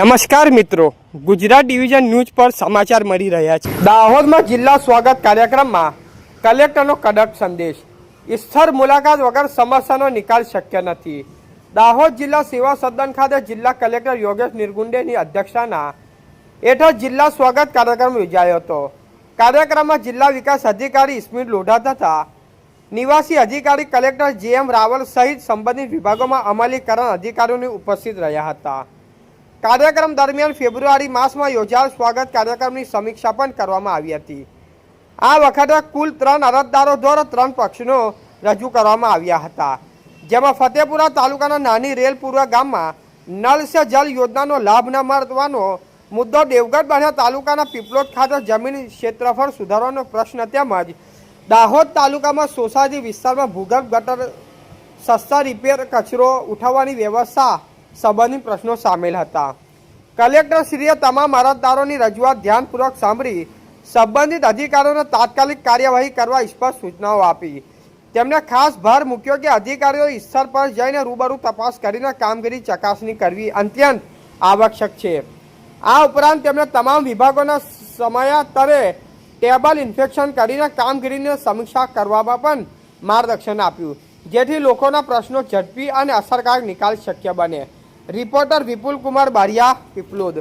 નમસ્કાર મિત્રો, Gujarat division news પર સમાચાર મળી રહ્યા છે। દાહોદમાં જિલ્લા સ્વાગત કાર્યક્રમમાં કલેક્ટરનો કડક સંદેશ। સ્થળ મુલાકાત વગર સમસ્યાનો નિકાલ શક્ય નથી। દાહોદ જિલ્લા સેવા સદન ખાતે જિલ્લા કલેક્ટર યોગેશ નિરગુંડેની અધ્યક્ષતાના હેઠળ જિલ્લા સ્વાગત કાર્યક્રમ યોજાયો હતો। કાર્યક્રમમાં જિલ્લા વિકાસ અધિકારી સ્મિત લોઢા તથા નિવાસી અધિકારી કલેક્ટર જે.એમ. રાવલ સહિત સંબંધિત વિભાગોમાં અમલીકરણ અધિકારીઓની ઉપસ્થિત રહ્યા હતા। કાર્યક્રમ દરમિયાન ફેબ્રુઆરી માસમાં યોજાયેલ સ્વાગત કાર્યક્રમની સમીક્ષા પણ કરવામાં આવી હતી। આ વખતે કુલ 3 અરજદારો દ્વારા 3 પક્ષનો રજૂ કરવામાં આવ્યા હતા, જેમાં ફતેપુરા તાલુકાના નાની રેલપુરા ગામમાં નળ સે જલ યોજનાનો લાભ ન મળવાનો મુદ્દો, દેવગઢ બારિયા તાલુકાના પીપલોદ ખાતે જમીન ક્ષેત્રફળ સુધારવાનો પ્રશ્ન તેમજ દાહોદ તાલુકામાં સોસાયટી વિસ્તારમાં ભૂગર્ભ ગટર સસ્તા રિપેર કચરો ઉઠાવવાની વ્યવસ્થા સંબંધિત પ્રશ્નો સામેલ હતા। કલેક્ટરશ્રીએ તમામ અરજદારોની રજૂઆત ધ્યાનપૂર્વક સાંભળી સંબંધિત અધિકારીઓને તાત્કાલિક કાર્યવાહી કરવા સ્પષ્ટ સૂચનાઓ આપી। તેમણે ખાસ ભાર મૂક્યો કે અધિકારીઓ સ્થળ પર જઈને રૂબરૂ તપાસ કરીને કામગીરી ચકાસણી કરવી અત્યંત આવશ્યક છે। આ ઉપરાંત તેમણે તમામ વિભાગોના સમયાંતરે ટેબલ ઇન્સ્પેક્શન કરીને કામગીરીની સમીક્ષા કરવામાં પણ માર્ગદર્શન આપ્યું, જેથી લોકોના પ્રશ્નો ઝડપી અને અસરકારક નિકાલ શક્ય બને। રિપોર્ટર વિપુલ કુમાર બારિયા, પીપલોદ।